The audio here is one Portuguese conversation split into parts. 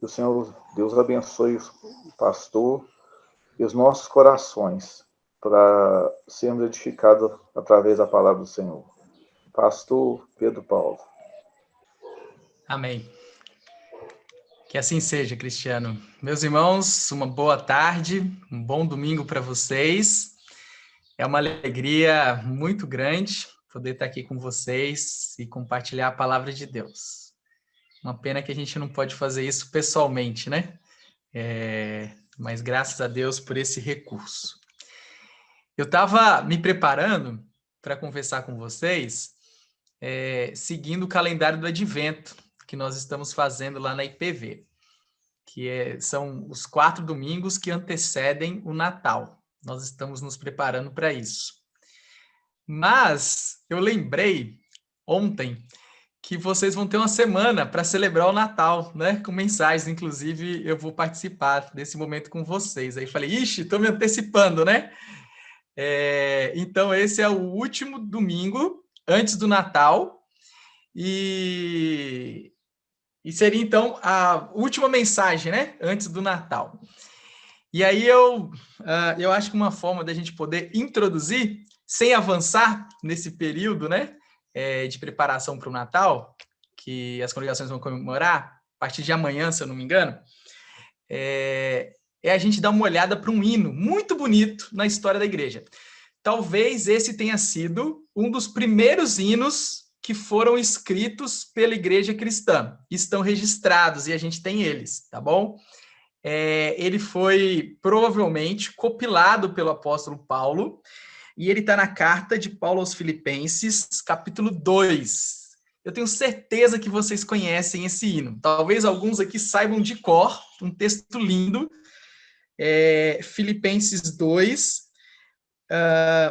Que o Senhor, Deus abençoe o pastor e os nossos corações para sermos edificados através da palavra do Senhor. Pastor Pedro Paulo. Amém. Que assim seja, Cristiano. Meus irmãos, uma boa tarde, um bom domingo para vocês. É uma alegria muito grande poder estar aqui com vocês e compartilhar a palavra de Deus. Uma pena que a gente não pode fazer isso pessoalmente, né? Mas graças a Deus por esse recurso. Eu estava me preparando para conversar com vocês, seguindo o calendário do Advento que nós estamos fazendo lá na IPV, que são os 4 domingos que antecedem o Natal. Nós estamos nos preparando para isso. Mas eu lembrei ontem que vocês vão ter uma semana para celebrar o Natal, né? Com mensagens, inclusive eu vou participar desse momento com vocês. Aí falei, estou me antecipando, né? Então esse é o último domingo antes do Natal e seria então a última mensagem, né? Antes do Natal. E aí eu acho que uma forma da gente poder introduzir, sem avançar nesse período, né? De preparação para o Natal, que as congregações vão comemorar, a partir de amanhã, se eu não me engano, é a gente dar uma olhada para um hino muito bonito na história da igreja. Talvez esse tenha sido um dos primeiros hinos que foram escritos pela igreja cristã. Estão registrados e a gente tem eles, tá bom? Ele foi provavelmente compilado pelo apóstolo Paulo, e ele está na carta de Paulo aos Filipenses, capítulo 2. Eu tenho certeza que vocês conhecem esse hino. Talvez alguns aqui saibam de cor, um texto lindo. Filipenses 2,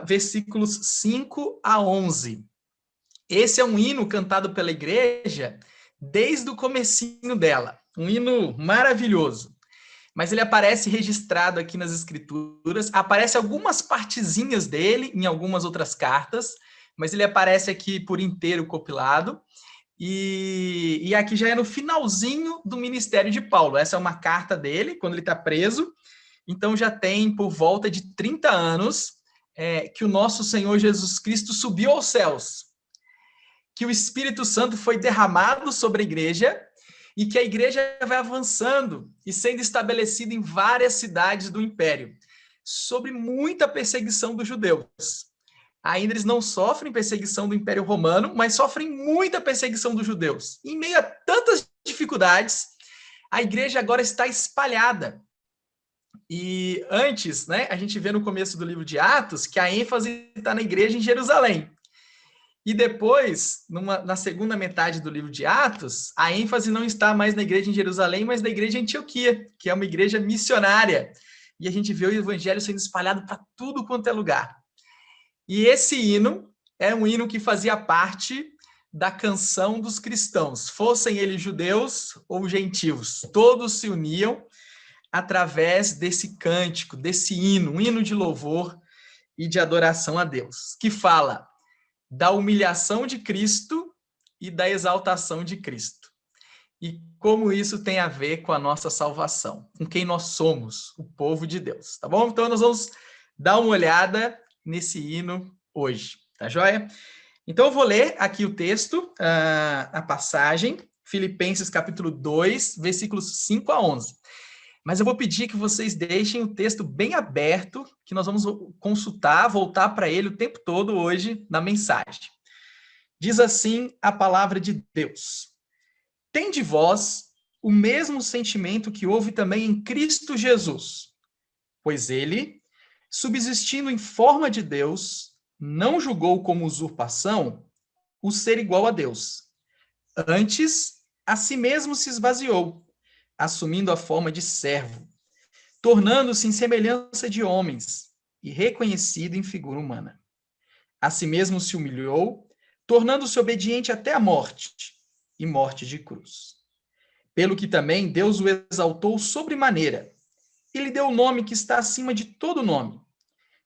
versículos 5 a 11. Esse é um hino cantado pela igreja desde o comecinho dela. Um hino maravilhoso. Mas ele aparece registrado aqui nas escrituras, aparece algumas partezinhas dele em algumas outras cartas, mas ele aparece aqui por inteiro compilado, e aqui já é no finalzinho do ministério de Paulo. Essa é uma carta dele, quando ele está preso, então já tem por volta de 30 anos que o nosso Senhor Jesus Cristo subiu aos céus, que o Espírito Santo foi derramado sobre a igreja, e que a igreja vai avançando e sendo estabelecida em várias cidades do Império, sob muita perseguição dos judeus. Ainda eles não sofrem perseguição do Império Romano, mas sofrem muita perseguição dos judeus. Em meio a tantas dificuldades, a igreja agora está espalhada. E antes, né, a gente vê no começo do livro de Atos que a ênfase está na igreja em Jerusalém. E depois, na segunda metade do livro de Atos, a ênfase não está mais na igreja em Jerusalém, mas na igreja em Antioquia, que é uma igreja missionária. E a gente vê o evangelho sendo espalhado para tudo quanto é lugar. E esse hino é um hino que fazia parte da canção dos cristãos, fossem eles judeus ou gentios. Todos se uniam através desse cântico, desse hino, um hino de louvor e de adoração a Deus, que fala da humilhação de Cristo e da exaltação de Cristo. E como isso tem a ver com a nossa salvação, com quem nós somos, o povo de Deus, tá bom? Então nós vamos dar uma olhada nesse hino hoje, tá joia? Então eu vou ler aqui o texto, a passagem, Filipenses capítulo 2, versículos 5 a 11. Mas eu vou pedir que vocês deixem o texto bem aberto, que nós vamos consultar, voltar para ele o tempo todo hoje na mensagem. Diz assim a palavra de Deus: Tende vós o mesmo sentimento que houve também em Cristo Jesus, pois ele, subsistindo em forma de Deus, não julgou como usurpação o ser igual a Deus. Antes, a si mesmo se esvaziou, assumindo a forma de servo, tornando-se em semelhança de homens e reconhecido em figura humana. A si mesmo se humilhou, tornando-se obediente até a morte, e morte de cruz. Pelo que também Deus o exaltou sobremaneira, e lhe deu o nome que está acima de todo nome,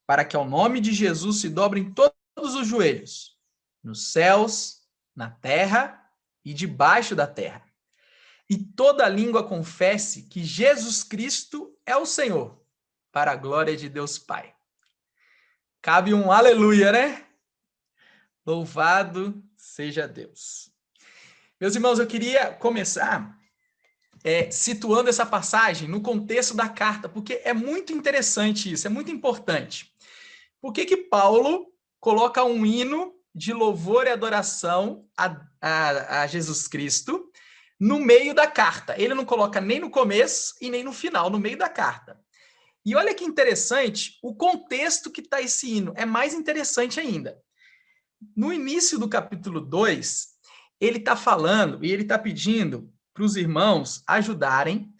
para que ao nome de Jesus se dobrem todos os joelhos, nos céus, na terra e debaixo da terra, e toda língua confesse que Jesus Cristo é o Senhor, para a glória de Deus Pai. Cabe um aleluia, né? Louvado seja Deus. Meus irmãos, eu queria começar situando essa passagem no contexto da carta, porque é muito interessante isso, é muito importante. Por que Paulo coloca um hino de louvor e adoração a Jesus Cristo no meio da carta? Ele não coloca nem no começo e nem no final, no meio da carta. E olha que interessante, o contexto que está esse hino é mais interessante ainda. No início do capítulo 2, ele está falando e ele está pedindo para os irmãos ajudarem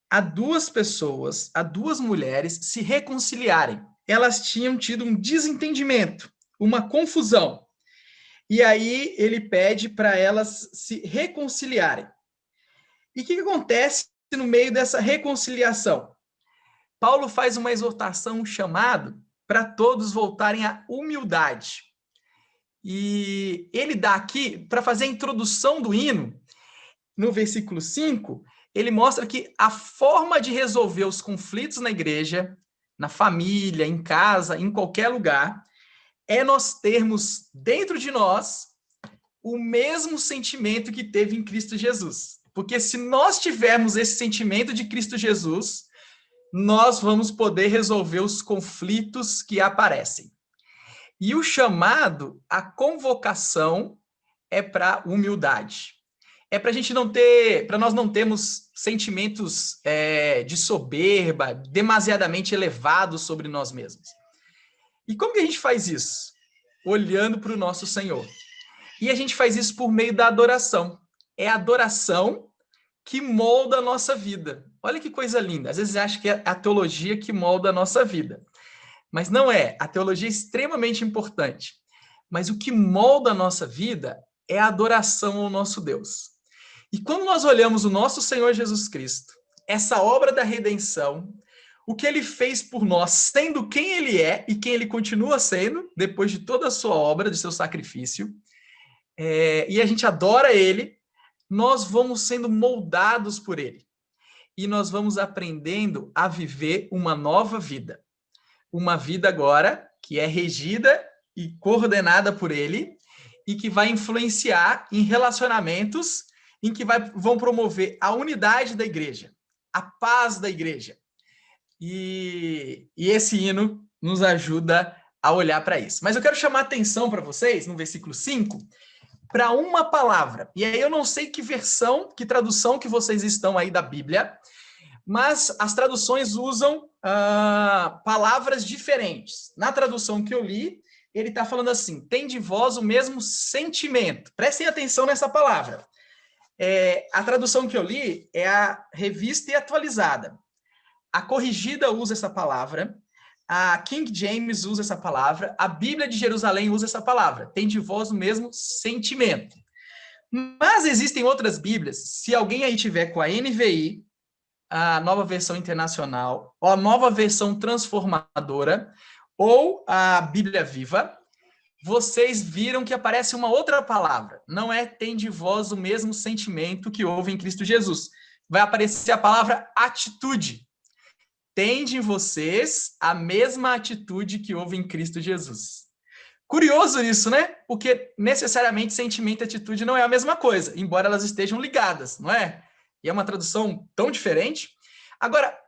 a duas pessoas, a duas mulheres, se reconciliarem. Elas tinham tido um desentendimento, uma confusão. E aí ele pede para elas se reconciliarem. E o que acontece no meio dessa reconciliação? Paulo faz uma exortação, um chamado para todos voltarem à humildade. E ele dá aqui, para fazer a introdução do hino, no versículo 5, ele mostra que a forma de resolver os conflitos na igreja, na família, em casa, em qualquer lugar, é nós termos dentro de nós o mesmo sentimento que teve em Cristo Jesus. Porque se nós tivermos esse sentimento de Cristo Jesus, nós vamos poder resolver os conflitos que aparecem. E o chamado, a convocação, é para humildade. É para a gente não ter, para nós não termos sentimentos de soberba, demasiadamente elevados sobre nós mesmos. E como que a gente faz isso? Olhando para o nosso Senhor. E a gente faz isso por meio da adoração. É a adoração que molda a nossa vida. Olha que coisa linda. Às vezes acha que é a teologia que molda a nossa vida. Mas não é. A teologia é extremamente importante. Mas o que molda a nossa vida é a adoração ao nosso Deus. E quando nós olhamos o nosso Senhor Jesus Cristo, essa obra da redenção, o que ele fez por nós, sendo quem ele é e quem ele continua sendo, depois de toda a sua obra, de seu sacrifício, e a gente adora ele, nós vamos sendo moldados por ele. E nós vamos aprendendo a viver uma nova vida. Uma vida agora que é regida e coordenada por ele e que vai influenciar em relacionamentos em que vão promover a unidade da igreja, a paz da igreja. E esse hino nos ajuda a olhar para isso. Mas eu quero chamar a atenção para vocês, no versículo 5, para uma palavra. E aí eu não sei que versão, que tradução que vocês estão aí da Bíblia, mas as traduções usam palavras diferentes. Na tradução que eu li, ele está falando assim, tem de vós o mesmo sentimento. Prestem atenção nessa palavra. A tradução que eu li é a Revista e Atualizada. A Corrigida usa essa palavra, a King James usa essa palavra, a Bíblia de Jerusalém usa essa palavra. Tem de vós o mesmo sentimento. Mas existem outras Bíblias, se alguém aí tiver com a NVI, a Nova Versão Internacional, ou a Nova Versão Transformadora, ou a Bíblia Viva, vocês viram que aparece uma outra palavra. Não é tem de vós o mesmo sentimento que houve em Cristo Jesus. Vai aparecer a palavra atitude. Tende em vocês a mesma atitude que houve em Cristo Jesus. Curioso isso, né? Porque necessariamente sentimento e atitude não é a mesma coisa, embora elas estejam ligadas, não é? E é uma tradução tão diferente. Agora,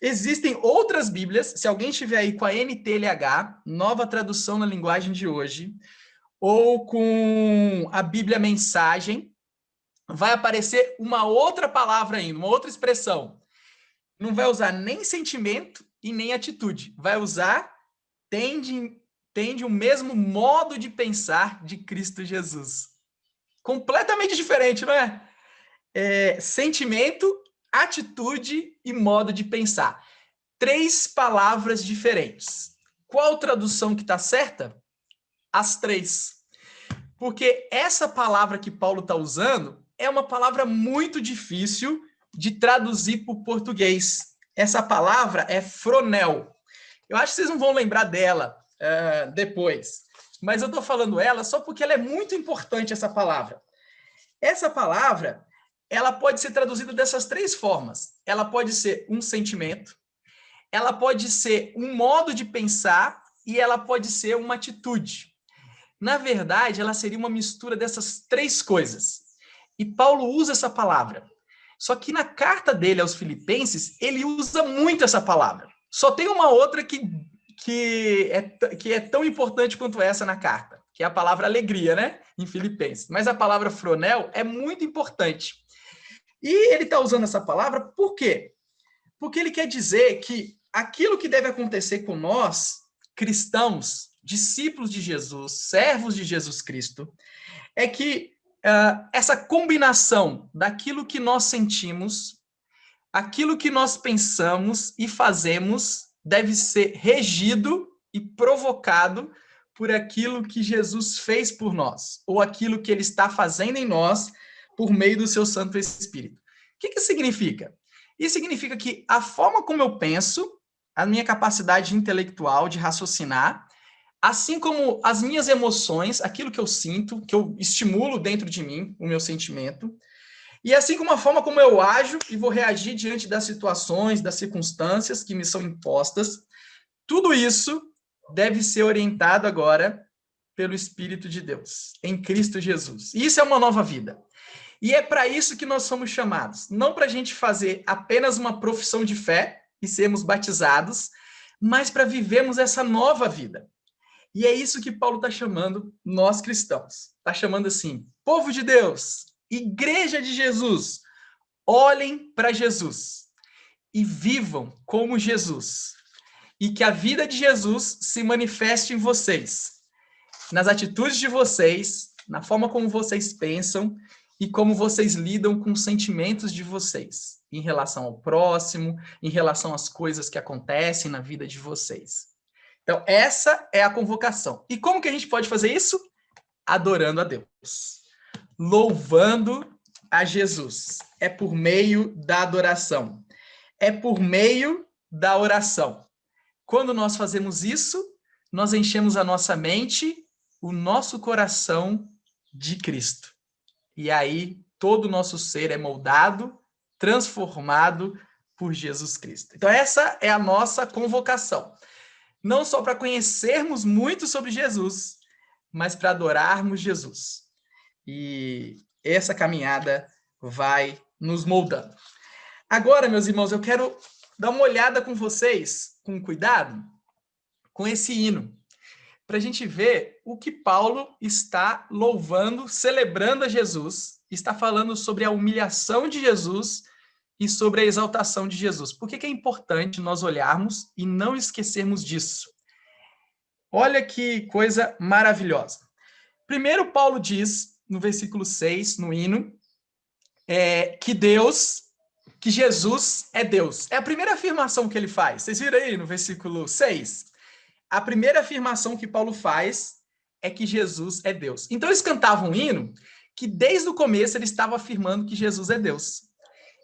existem outras Bíblias, se alguém estiver aí com a NTLH, nova tradução na linguagem de hoje, ou com a Bíblia Mensagem, vai aparecer uma outra palavra ainda, uma outra expressão. Não vai usar nem sentimento e nem atitude. Vai usar tende o mesmo modo de pensar de Cristo Jesus. Completamente diferente, não é? Sentimento, atitude e modo de pensar. 3 palavras diferentes. Qual tradução que está certa? As 3. Porque essa palavra que Paulo está usando é uma palavra muito difícil de traduzir para o português. Essa palavra é fronel. Eu acho que vocês não vão lembrar dela depois, mas eu estou falando ela só porque ela é muito importante, essa palavra. Essa palavra ela pode ser traduzida dessas três formas. Ela pode ser um sentimento, ela pode ser um modo de pensar e ela pode ser uma atitude. Na verdade, ela seria uma mistura dessas três coisas. E Paulo usa essa palavra. Só que na carta dele aos Filipenses, ele usa muito essa palavra. Só tem uma outra que é tão importante quanto essa na carta, que é a palavra alegria, né? Em Filipenses. Mas a palavra fronel é muito importante. E ele está usando essa palavra por quê? Porque ele quer dizer que aquilo que deve acontecer com nós, cristãos, discípulos de Jesus, servos de Jesus Cristo, é que essa combinação daquilo que nós sentimos, aquilo que nós pensamos e fazemos, deve ser regido e provocado por aquilo que Jesus fez por nós, ou aquilo que ele está fazendo em nós por meio do seu Santo Espírito. O que isso significa? Isso significa que a forma como eu penso, a minha capacidade intelectual de raciocinar, assim como as minhas emoções, aquilo que eu sinto, que eu estimulo dentro de mim, o meu sentimento, e assim como a forma como eu ajo e vou reagir diante das situações, das circunstâncias que me são impostas, tudo isso deve ser orientado agora pelo Espírito de Deus, em Cristo Jesus. E isso é uma nova vida. E é para isso que nós somos chamados. Não para a gente fazer apenas uma profissão de fé e sermos batizados, mas para vivermos essa nova vida. E é isso que Paulo está chamando nós cristãos. Está chamando assim, povo de Deus, igreja de Jesus, olhem para Jesus e vivam como Jesus. E que a vida de Jesus se manifeste em vocês, nas atitudes de vocês, na forma como vocês pensam e como vocês lidam com os sentimentos de vocês, em relação ao próximo, em relação às coisas que acontecem na vida de vocês. Então, essa é a convocação. E como que a gente pode fazer isso? Adorando a Deus. Louvando a Jesus. É por meio da adoração. É por meio da oração. Quando nós fazemos isso, nós enchemos a nossa mente, o nosso coração de Cristo. E aí, todo o nosso ser é moldado, transformado por Jesus Cristo. Então, essa é a nossa convocação. Não só para conhecermos muito sobre Jesus, mas para adorarmos Jesus. E essa caminhada vai nos moldando. Agora, meus irmãos, eu quero dar uma olhada com vocês, com cuidado, com esse hino, para a gente ver o que Paulo está louvando, celebrando a Jesus, está falando sobre a humilhação de Jesus e sobre a exaltação de Jesus. Por que é importante nós olharmos e não esquecermos disso? Olha que coisa maravilhosa. Primeiro, Paulo diz, no versículo 6, no hino, que Jesus é Deus. É a primeira afirmação que ele faz. Vocês viram aí no versículo 6? A primeira afirmação que Paulo faz é que Jesus é Deus. Então, eles cantavam um hino que, desde o começo, ele estava afirmando que Jesus é Deus.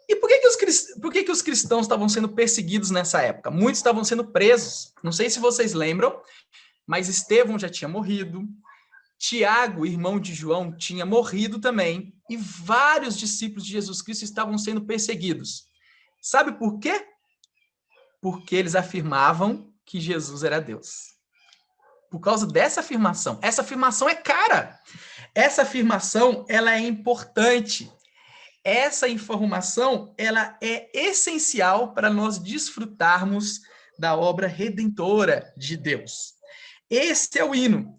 E por que os cristãos estavam sendo perseguidos nessa época? Muitos estavam sendo presos. Não sei se vocês lembram, mas Estevão já tinha morrido, Tiago, irmão de João, tinha morrido também, e vários discípulos de Jesus Cristo estavam sendo perseguidos. Sabe por quê? Porque eles afirmavam que Jesus era Deus. Por causa dessa afirmação. Essa afirmação é cara. Essa afirmação, ela é importante. Essa informação, ela é essencial para nós desfrutarmos da obra redentora de Deus. Esse é o hino.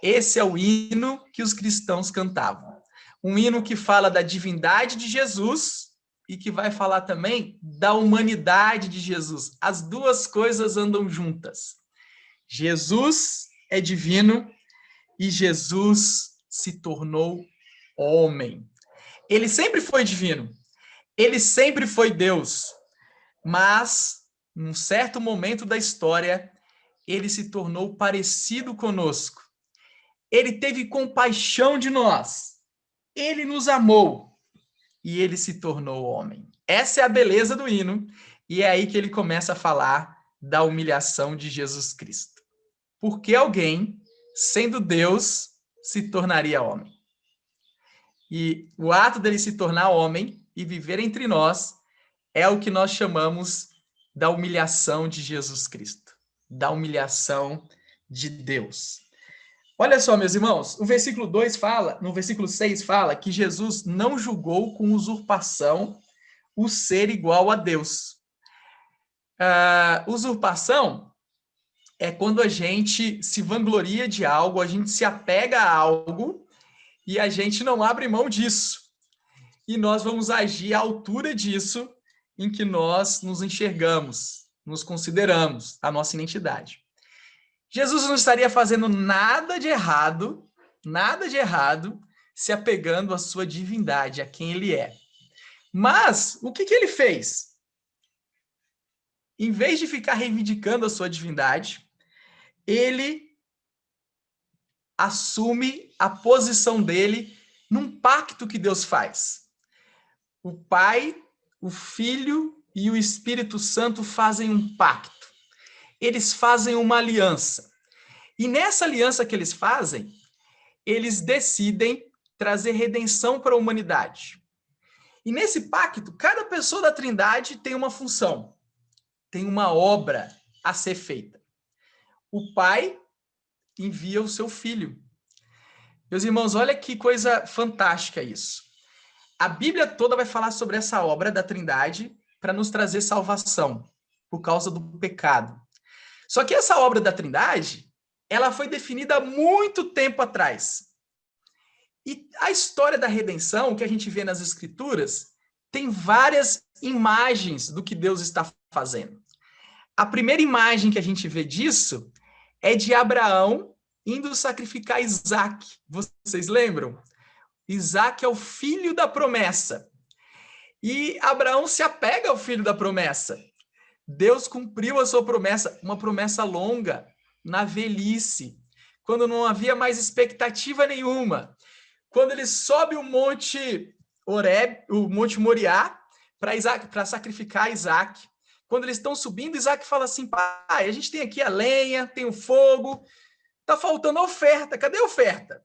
Esse é o hino que os cristãos cantavam. Um hino que fala da divindade de Jesus e que vai falar também da humanidade de Jesus. As duas coisas andam juntas. Jesus é divino e Jesus se tornou homem. Ele sempre foi divino. Ele sempre foi Deus. Mas, num certo momento da história, ele se tornou parecido conosco. Ele teve compaixão de nós. Ele nos amou. E ele se tornou homem. Essa é a beleza do hino. E é aí que ele começa a falar da humilhação de Jesus Cristo. Porque alguém, sendo Deus, se tornaria homem. E o ato dele se tornar homem e viver entre nós é o que nós chamamos da humilhação de Jesus Cristo, da humilhação de Deus. Olha só, meus irmãos, o versículo 2 fala, no versículo 6 fala que Jesus não julgou com usurpação o ser igual a Deus. Usurpação é quando a gente se vangloria de algo, a gente se apega a algo e a gente não abre mão disso. E nós vamos agir à altura disso em que nós nos enxergamos, nos consideramos, a nossa identidade. Jesus não estaria fazendo nada de errado, se apegando à sua divindade, a quem ele é. Mas, o que ele fez? Em vez de ficar reivindicando a sua divindade, ele assume a posição dele num pacto que Deus faz. O Pai, o Filho e o Espírito Santo fazem um pacto. Eles fazem uma aliança. E nessa aliança que eles fazem, eles decidem trazer redenção para a humanidade. E nesse pacto, cada pessoa da Trindade tem uma função, tem uma obra a ser feita. O Pai envia o seu Filho. Meus irmãos, olha que coisa fantástica isso. A Bíblia toda vai falar sobre essa obra da Trindade para nos trazer salvação por causa do pecado. Só que essa obra da Trindade, ela foi definida há muito tempo atrás. E a história da redenção, que a gente vê nas Escrituras, tem várias imagens do que Deus está fazendo. A primeira imagem que a gente vê disso é de Abraão indo sacrificar Isaac. Vocês lembram? Isaac é o filho da promessa. E Abraão se apega ao filho da promessa. Deus cumpriu a sua promessa, uma promessa longa, na velhice, quando não havia mais expectativa nenhuma. Quando ele sobe o Monte Horeb, o Monte Moriá, para sacrificar Isaac. Quando eles estão subindo, Isaac fala assim: pai, a gente tem aqui a lenha, tem o fogo, está faltando a oferta, cadê a oferta?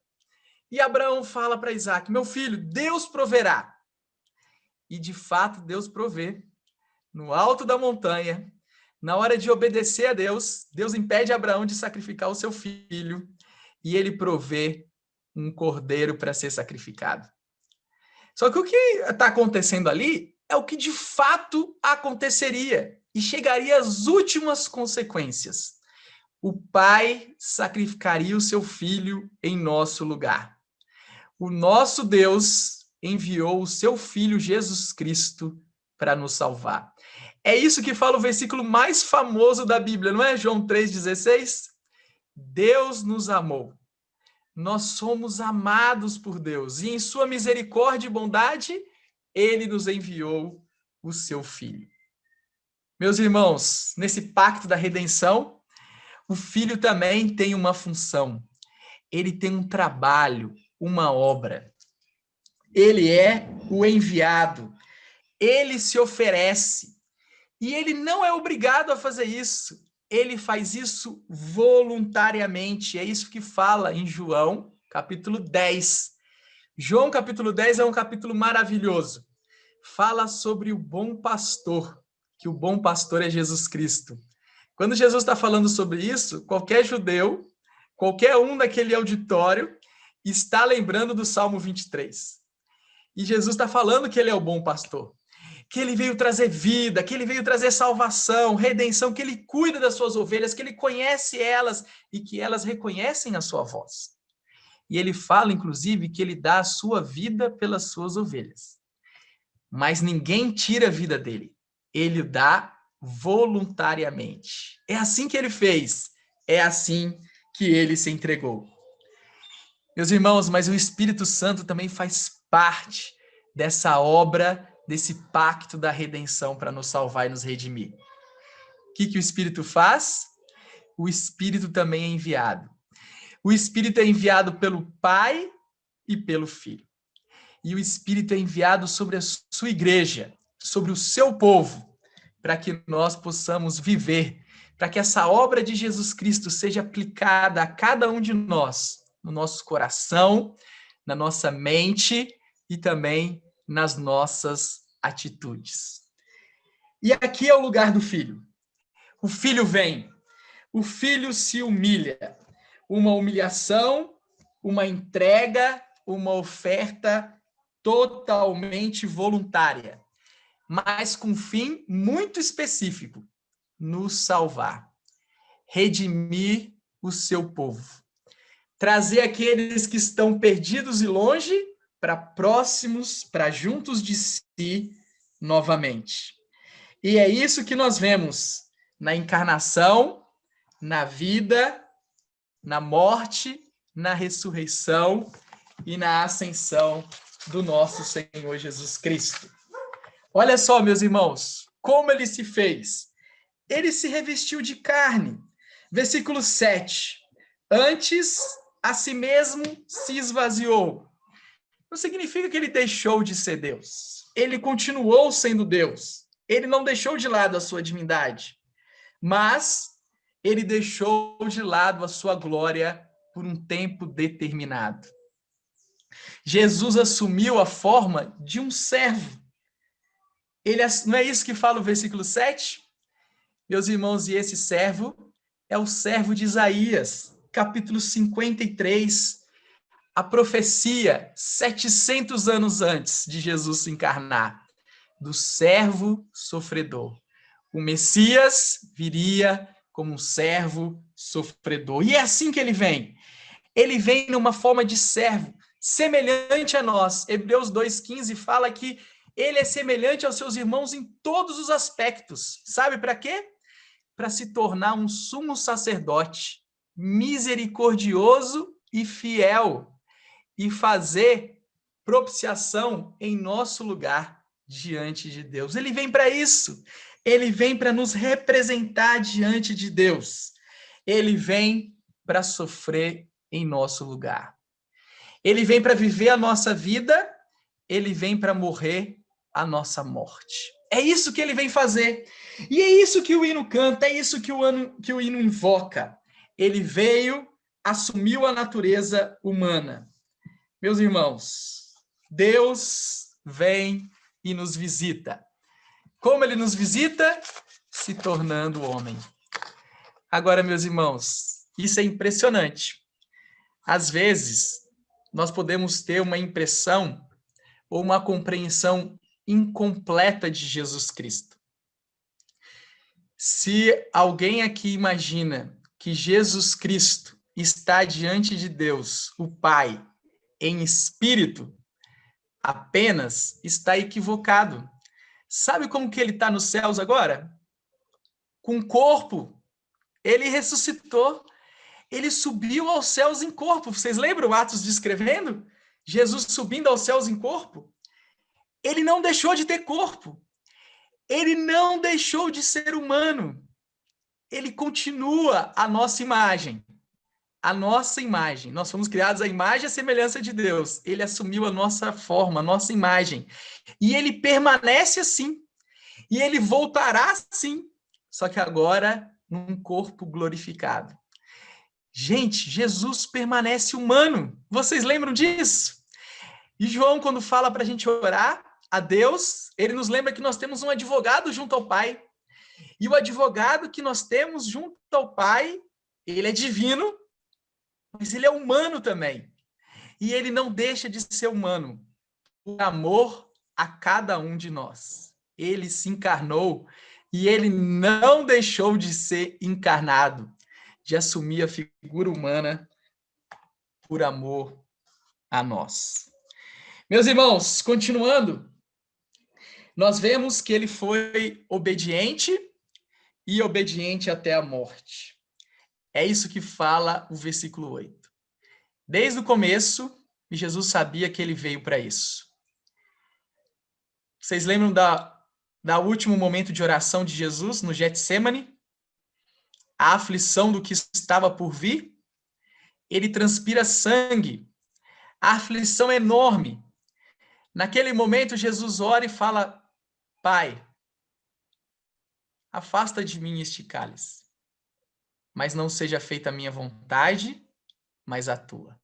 E Abraão fala para Isaac: meu filho, Deus proverá. E de fato Deus provê. No alto da montanha, na hora de obedecer a Deus, Deus impede Abraão de sacrificar o seu filho e ele provê um cordeiro para ser sacrificado. Só que o que está acontecendo ali é o que de fato aconteceria e chegaria às últimas consequências. O Pai sacrificaria o seu filho em nosso lugar. O nosso Deus enviou o seu Filho Jesus Cristo para nos salvar. É isso que fala o versículo mais famoso da Bíblia, não é? João 3,16? Deus nos amou. Nós somos amados por Deus e em sua misericórdia e bondade, ele nos enviou o seu Filho. Meus irmãos, nesse pacto da redenção, o Filho também tem uma função. Ele tem um trabalho, uma obra. Ele é o enviado. Ele se oferece. E ele não é obrigado a fazer isso. Ele faz isso voluntariamente. É isso que fala em João, capítulo 10. João, capítulo 10, é um capítulo maravilhoso. Fala sobre o bom pastor, que o bom pastor é Jesus Cristo. Quando Jesus está falando sobre isso, qualquer judeu, qualquer um daquele auditório, está lembrando do Salmo 23. E Jesus está falando que ele é o bom pastor. Que ele veio trazer vida, que ele veio trazer salvação, redenção, que ele cuida das suas ovelhas, que ele conhece elas e que elas reconhecem a sua voz. E ele fala, inclusive, que ele dá a sua vida pelas suas ovelhas. Mas ninguém tira a vida dele. Ele dá voluntariamente. É assim que ele fez. É assim que ele se entregou. Meus irmãos, mas o Espírito Santo também faz parte dessa obra, desse pacto da redenção para nos salvar e nos redimir. O que o Espírito faz? O Espírito também é enviado. O Espírito é enviado pelo Pai e pelo Filho. E o Espírito é enviado sobre a sua igreja, sobre o seu povo, para que nós possamos viver, para que essa obra de Jesus Cristo seja aplicada a cada um de nós, no nosso coração, na nossa mente e também nas nossas atitudes. E aqui é o lugar do filho. O filho vem, o filho se humilha. Uma humilhação, uma entrega, uma oferta totalmente voluntária, mas com um fim muito específico: nos salvar, redimir o seu povo, trazer aqueles que estão perdidos e longe para próximos, para juntos de si novamente. E é isso que nós vemos na encarnação, na vida, na morte, na ressurreição e na ascensão do nosso Senhor Jesus Cristo. Olha só, meus irmãos, como ele se fez. Ele se revestiu de carne. Versículo 7. Antes, a si mesmo se esvaziou. Não significa que ele deixou de ser Deus. Ele continuou sendo Deus. Ele não deixou de lado a sua divindade. Mas ele deixou de lado a sua glória por um tempo determinado. Jesus assumiu a forma de um servo. Não é isso que fala o versículo 7? Meus irmãos, e esse servo é o servo de Isaías, capítulo 53, a profecia 700 anos antes de Jesus se encarnar, do servo sofredor. O Messias viria como um servo sofredor. E é assim que ele vem. Ele vem numa forma de servo, semelhante a nós. Hebreus 2,15 fala que ele é semelhante aos seus irmãos em todos os aspectos. Sabe para quê? Para se tornar um sumo sacerdote, misericordioso e fiel, e fazer propiciação em nosso lugar diante de Deus. Ele vem para isso. Ele vem para nos representar diante de Deus. Ele vem para sofrer em nosso lugar. Ele vem para viver a nossa vida, ele vem para morrer a nossa morte. É isso que ele vem fazer. E é isso que o hino canta, é isso que o hino invoca. Ele veio, assumiu a natureza humana. Meus irmãos, Deus vem e nos visita. Como ele nos visita? Se tornando homem. Agora, meus irmãos, isso é impressionante. Às vezes, nós podemos ter uma impressão ou uma compreensão incompleta de Jesus Cristo. Se alguém aqui imagina que Jesus Cristo está diante de Deus, o Pai, em espírito, apenas está equivocado. Sabe como que ele está nos céus agora? Com corpo. Ele ressuscitou. Ele subiu aos céus em corpo. Vocês lembram Atos descrevendo? Jesus subindo aos céus em corpo? Ele não deixou de ter corpo. Ele não deixou de ser humano. Ele continua a nossa imagem. A nossa imagem. Nós fomos criados à imagem e à semelhança de Deus. Ele assumiu a nossa forma, a nossa imagem. E ele permanece assim. E ele voltará assim. Só que agora num corpo glorificado. Gente, Jesus permanece humano. Vocês lembram disso? E João, quando fala para a gente orar a Deus, ele nos lembra que nós temos um advogado junto ao Pai. E o advogado que nós temos junto ao Pai, ele é divino, mas ele é humano também. E ele não deixa de ser humano por amor a cada um de nós. Ele se encarnou e ele não deixou de ser encarnado, de assumir a figura humana por amor a nós. Meus irmãos, continuando, nós vemos que ele foi obediente e obediente até a morte. É isso que fala o versículo 8. Desde o começo, Jesus sabia que ele veio para isso. Vocês lembram da último momento de oração de Jesus no Getsêmani? A aflição do que estava por vir? Ele transpira sangue. A aflição é enorme. Naquele momento, Jesus ora e fala: Pai, afasta de mim este cálice, mas não seja feita a minha vontade, mas a tua.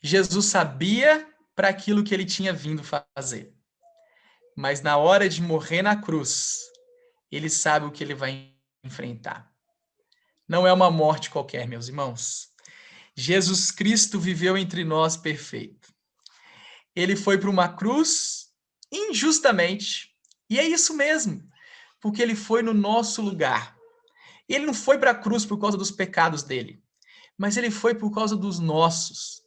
Jesus sabia para aquilo que ele tinha vindo fazer. mas na hora de morrer na cruz, ele sabe o que ele vai enfrentar. Não é uma morte qualquer, meus irmãos. Jesus Cristo viveu entre nós perfeito. Ele foi para uma cruz injustamente. E é isso mesmo, porque ele foi no nosso lugar. Ele não foi para a cruz por causa dos pecados dele, mas ele foi por causa dos nossos.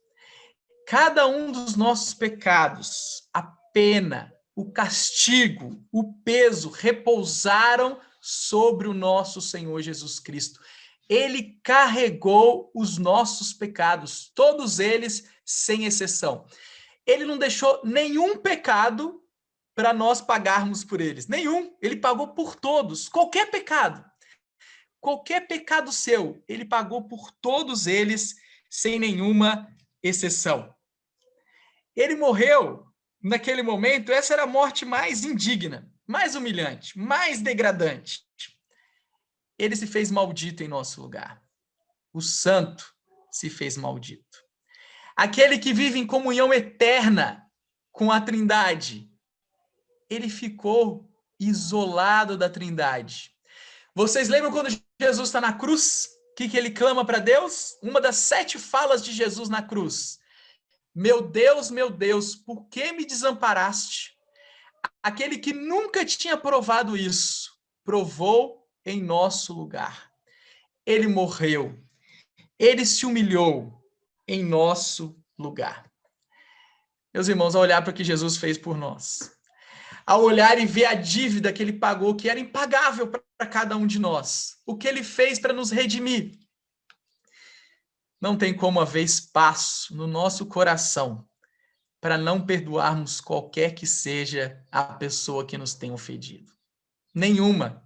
Cada um dos nossos pecados, a pena, o castigo, o peso repousaram sobre o nosso Senhor Jesus Cristo. Ele carregou os nossos pecados, todos eles, sem exceção. Ele não deixou nenhum pecado para nós pagarmos por eles. Nenhum. Ele pagou por todos. Qualquer pecado seu, ele pagou por todos eles, sem nenhuma exceção. Ele morreu naquele momento, essa era a morte mais indigna, mais humilhante, mais degradante. Ele se fez maldito em nosso lugar. O santo se fez maldito. Aquele que vive em comunhão eterna com a Trindade, ele ficou isolado da Trindade. Vocês lembram quando Jesus está na cruz? O que ele clama para Deus? Uma das 7 falas de Jesus na cruz. Meu Deus, por que me desamparaste? Aquele que nunca tinha provado isso, provou em nosso lugar. Ele morreu. Ele se humilhou em nosso lugar. Meus irmãos, ao olhar para o que Jesus fez por nós, ao olhar e ver a dívida que ele pagou, que era impagável para cada um de nós, o que ele fez para nos redimir, não tem como haver espaço no nosso coração para não perdoarmos qualquer que seja a pessoa que nos tem ofendido. Nenhuma.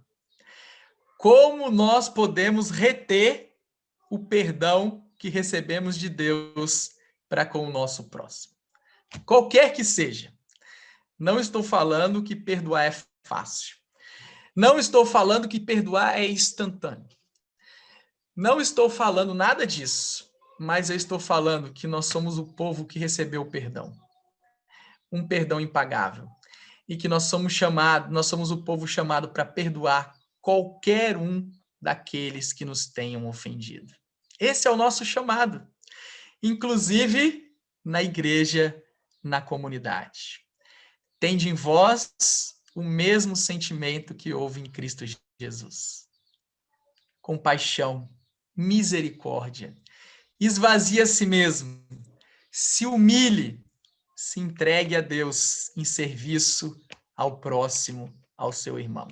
Como nós podemos reter o perdão que recebemos de Deus para com o nosso próximo? Qualquer que seja. Não estou falando que perdoar é fácil. Não estou falando que perdoar é instantâneo. Não estou falando nada disso, mas eu estou falando que nós somos o povo que recebeu o perdão. Um perdão impagável. E que nós somos o povo chamado para perdoar qualquer um daqueles que nos tenham ofendido. Esse é o nosso chamado. Inclusive na igreja, na comunidade. Tende em vós o mesmo sentimento que houve em Cristo Jesus. Compaixão, misericórdia. Esvazie a si mesmo. Se humilhe. Se entregue a Deus em serviço ao próximo, ao seu irmão.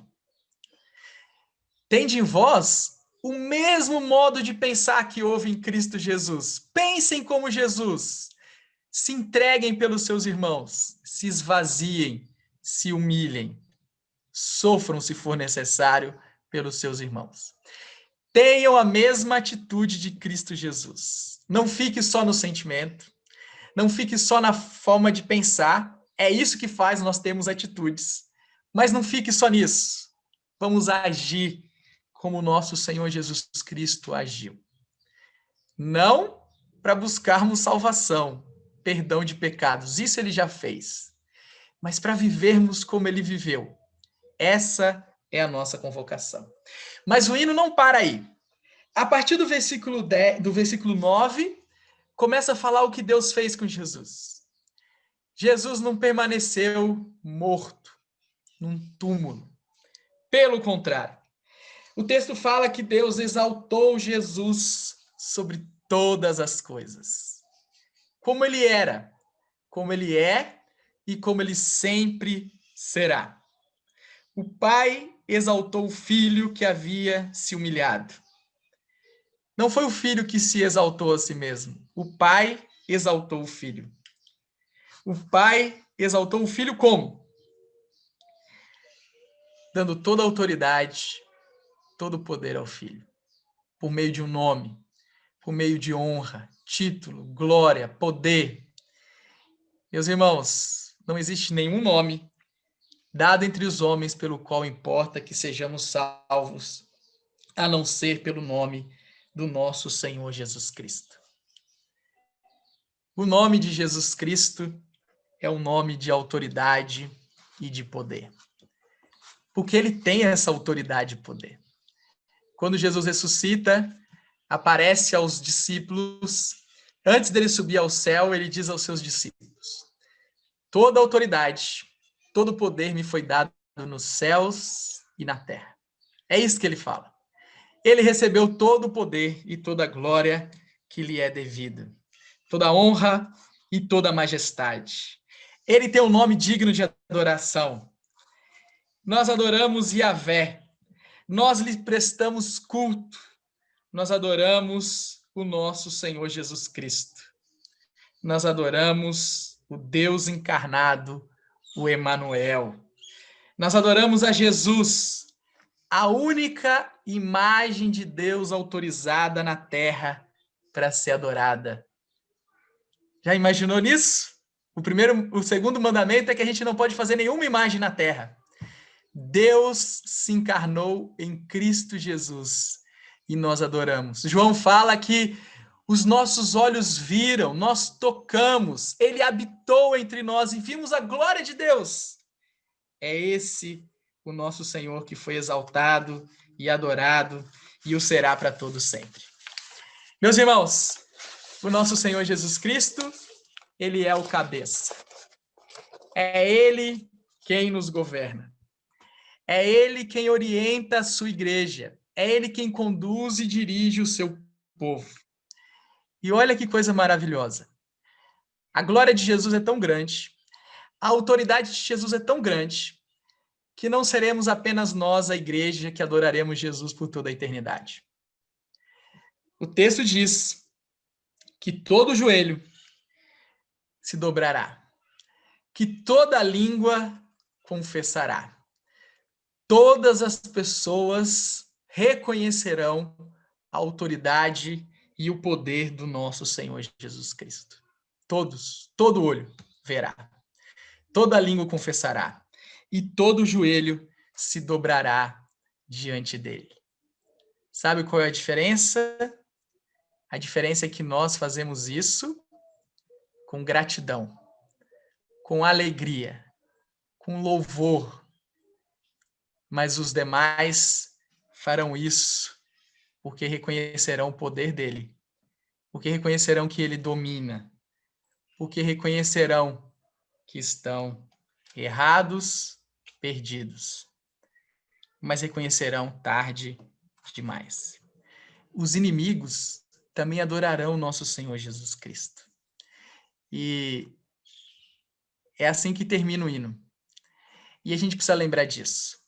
Tende em vós o mesmo modo de pensar que houve em Cristo Jesus. Pensem como Jesus. Se entreguem pelos seus irmãos. Se esvaziem, se humilhem. Sofram, se for necessário, pelos seus irmãos. Tenham a mesma atitude de Cristo Jesus. Não fique só no sentimento. Não fique só na forma de pensar. É isso que faz nós termos atitudes. Mas não fique só nisso. Vamos agir como o nosso Senhor Jesus Cristo agiu. Não para buscarmos salvação, perdão de pecados. Isso ele já fez. Mas para vivermos como ele viveu. Essa é a nossa convocação. Mas o hino não para aí. A partir do versículo 9, começa a falar o que Deus fez com Jesus. Jesus não permaneceu morto num túmulo. Pelo contrário, o texto fala que Deus exaltou Jesus sobre todas as coisas. Como ele era, como ele é e como ele sempre será. O Pai exaltou o Filho que havia se humilhado. Não foi o Filho que se exaltou a si mesmo. O Pai exaltou o Filho. O Pai exaltou o Filho como? Dando toda a autoridade, todo o poder ao Filho. Por meio de um nome, por meio de honra, título, glória, poder. Meus irmãos, não existe nenhum nome dado entre os homens pelo qual importa que sejamos salvos, a não ser pelo nome do nosso Senhor Jesus Cristo. O nome de Jesus Cristo é um nome de autoridade, e de poder. Porque ele tem essa autoridade e poder. Quando Jesus ressuscita, aparece aos discípulos, antes dele subir ao céu, ele diz aos seus discípulos: toda autoridade, todo poder me foi dado nos céus e na terra. É isso que ele fala. Ele recebeu todo o poder e toda a glória que lhe é devida, toda a honra e toda a majestade. Ele tem um nome digno de adoração. Nós adoramos Yahvé, nós lhe prestamos culto, nós adoramos o nosso Senhor Jesus Cristo. Nós adoramos o Deus encarnado, o Emanuel. Nós adoramos a Jesus, a única imagem de Deus autorizada na terra para ser adorada. Já imaginou nisso? O segundo mandamento é que a gente não pode fazer nenhuma imagem na terra. Deus se encarnou em Cristo Jesus e nós adoramos. João fala que os nossos olhos viram, nós tocamos, ele habitou entre nós e vimos a glória de Deus. É esse o nosso Senhor que foi exaltado e adorado e o será para todos sempre. Meus irmãos, o nosso Senhor Jesus Cristo, ele é o cabeça. É ele quem nos governa. É ele quem orienta a sua igreja. É ele quem conduz e dirige o seu povo. E olha que coisa maravilhosa. A glória de Jesus é tão grande, a autoridade de Jesus é tão grande, que não seremos apenas nós, a igreja, que adoraremos Jesus por toda a eternidade. O texto diz que todo joelho se dobrará, que toda língua confessará. Todas as pessoas reconhecerão a autoridade e o poder do nosso Senhor Jesus Cristo. Todos, todo olho verá, toda língua confessará e todo joelho se dobrará diante dele. Sabe qual é a diferença? A diferença é que nós fazemos isso com gratidão, com alegria, com louvor, mas os demais farão isso porque reconhecerão o poder dele, porque reconhecerão que ele domina, porque reconhecerão que estão errados, perdidos, mas reconhecerão tarde demais. Os inimigos também adorarão nosso Senhor Jesus Cristo. E é assim que termina o hino. E a gente precisa lembrar disso.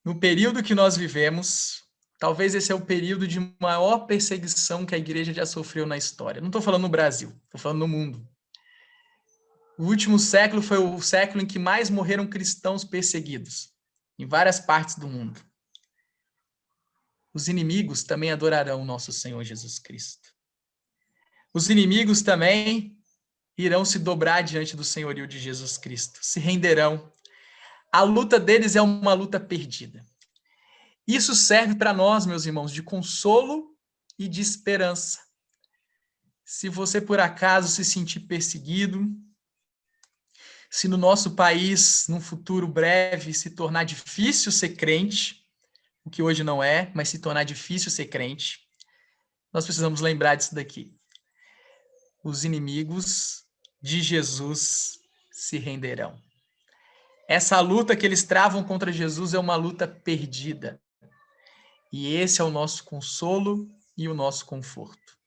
No período que nós vivemos, talvez esse é o período de maior perseguição que a igreja já sofreu na história. Não estou falando no Brasil, estou falando no mundo. O último século foi o século em que mais morreram cristãos perseguidos, em várias partes do mundo. Os inimigos também adorarão o nosso Senhor Jesus Cristo. Os inimigos também irão se dobrar diante do senhorio de Jesus Cristo, se renderão. A luta deles é uma luta perdida. Isso serve para nós, meus irmãos, de consolo e de esperança. Se você, por acaso, se sentir perseguido, se no nosso país, num futuro breve, se tornar difícil ser crente, o que hoje não é, mas se tornar difícil ser crente, nós precisamos lembrar disso daqui. Os inimigos de Jesus se renderão. Essa luta que eles travam contra Jesus é uma luta perdida. E esse é o nosso consolo e o nosso conforto.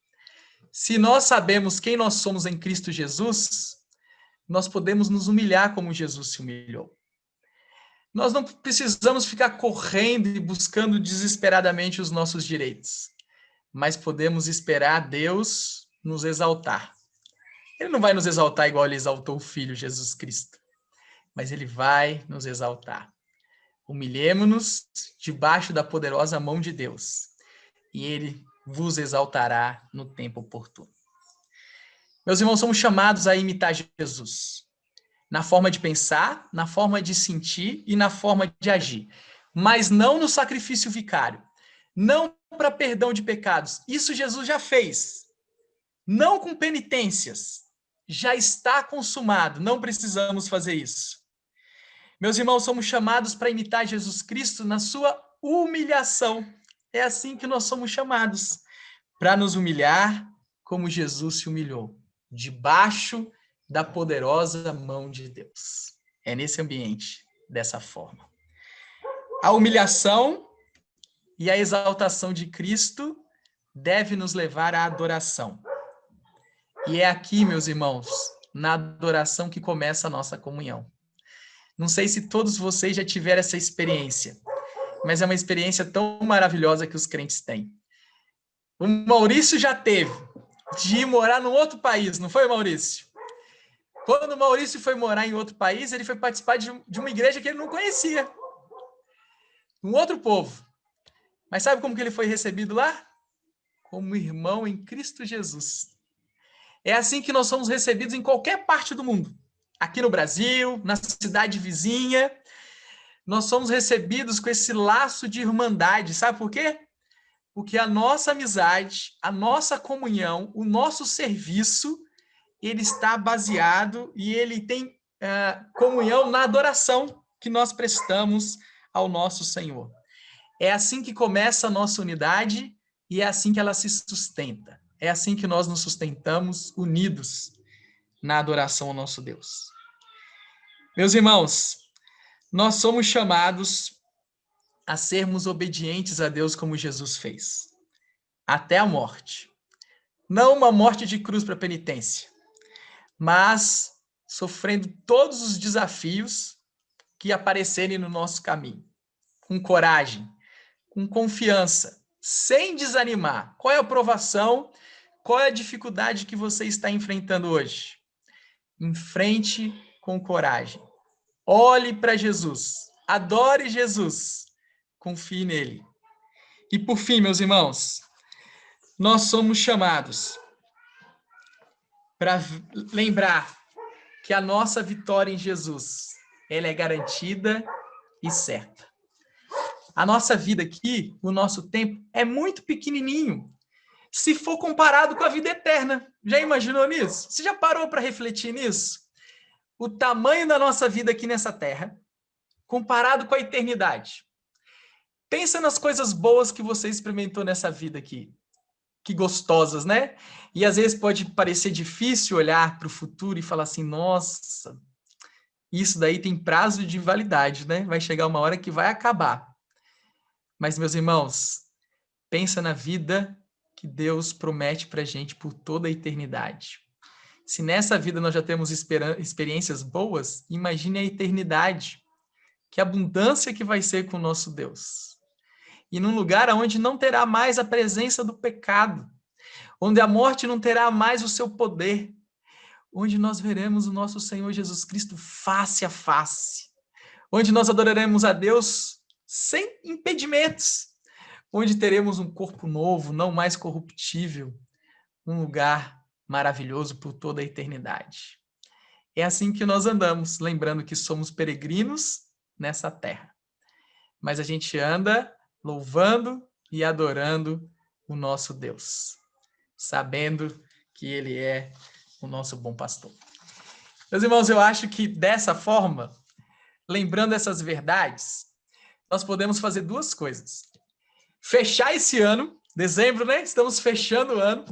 Se nós sabemos quem nós somos em Cristo Jesus, nós podemos nos humilhar como Jesus se humilhou. Nós não precisamos ficar correndo e buscando desesperadamente os nossos direitos, mas podemos esperar Deus nos exaltar. Ele não vai nos exaltar igual ele exaltou o Filho, Jesus Cristo, mas ele vai nos exaltar. Humilhemo-nos debaixo da poderosa mão de Deus, e ele vos exaltará no tempo oportuno. Meus irmãos, somos chamados a imitar Jesus, na forma de pensar, na forma de sentir e na forma de agir, mas não no sacrifício vicário, não para perdão de pecados. Isso Jesus já fez. Não com penitências. Já está consumado, não precisamos fazer isso. Meus irmãos, somos chamados para imitar Jesus Cristo na sua humilhação. É assim que nós somos chamados, para nos humilhar como Jesus se humilhou, debaixo da poderosa mão de Deus. É nesse ambiente, dessa forma. A humilhação e a exaltação de Cristo deve nos levar à adoração. E é aqui, meus irmãos, na adoração que começa a nossa comunhão. Não sei se todos vocês já tiveram essa experiência, mas é uma experiência tão maravilhosa que os crentes têm. O Maurício já teve de ir morar num outro país, não foi, Maurício? Quando o Maurício foi morar em outro país, ele foi participar de uma igreja que ele não conhecia. Um outro povo. Mas sabe como que ele foi recebido lá? Como irmão em Cristo Jesus. É assim que nós somos recebidos em qualquer parte do mundo. Aqui no Brasil, na cidade vizinha, nós somos recebidos com esse laço de irmandade. Sabe por quê? Porque a nossa amizade, a nossa comunhão, o nosso serviço, ele está baseado e ele tem comunhão na adoração que nós prestamos ao nosso Senhor. É assim que começa a nossa unidade e é assim que ela se sustenta. É assim que nós nos sustentamos unidos na adoração ao nosso Deus. Meus irmãos, nós somos chamados a sermos obedientes a Deus como Jesus fez, até a morte. Não uma morte de cruz para penitência, mas sofrendo todos os desafios que aparecerem no nosso caminho, com coragem, com confiança, sem desanimar. Qual é a provação? Qual é a dificuldade que você está enfrentando hoje? Enfrente com coragem. Olhe para Jesus. Adore Jesus. Confie nele. E por fim, meus irmãos, nós somos chamados para lembrar que a nossa vitória em Jesus, ela é garantida e certa. A nossa vida aqui, o nosso tempo, é muito pequenininho, se for comparado com a vida eterna. Já imaginou nisso? Você já parou para refletir nisso? O tamanho da nossa vida aqui nessa terra, comparado com a eternidade. Pensa nas coisas boas que você experimentou nessa vida aqui. Que gostosas, né? E às vezes pode parecer difícil olhar para o futuro e falar assim, nossa, isso daí tem prazo de validade, né? Vai chegar uma hora que vai acabar. Mas, meus irmãos, pensa na vida que Deus promete para a gente por toda a eternidade. Se nessa vida nós já temos experiências boas, imagine a eternidade. Que abundância que vai ser com o nosso Deus. E num lugar onde não terá mais a presença do pecado, onde a morte não terá mais o seu poder, onde nós veremos o nosso Senhor Jesus Cristo face a face, onde nós adoraremos a Deus sem impedimentos, onde teremos um corpo novo, não mais corruptível, um lugar maravilhoso por toda a eternidade. É assim que nós andamos, lembrando que somos peregrinos nessa terra. Mas a gente anda louvando e adorando o nosso Deus, sabendo que Ele é o nosso bom pastor. Meus irmãos, eu acho que dessa forma, lembrando essas verdades, nós podemos fazer duas coisas. Fechar esse ano, dezembro, né? Estamos fechando o ano,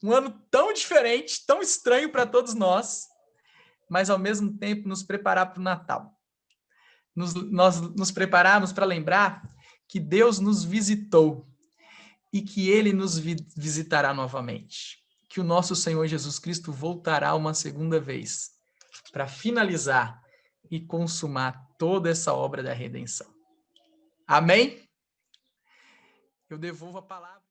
um ano tão diferente, tão estranho para todos nós, mas ao mesmo tempo nos preparar para o Natal. Nós nos prepararmos para lembrar que Deus nos visitou e que Ele nos visitará novamente. Que o nosso Senhor Jesus Cristo voltará uma segunda vez para finalizar e consumar toda essa obra da redenção. Amém? Eu devolvo a palavra.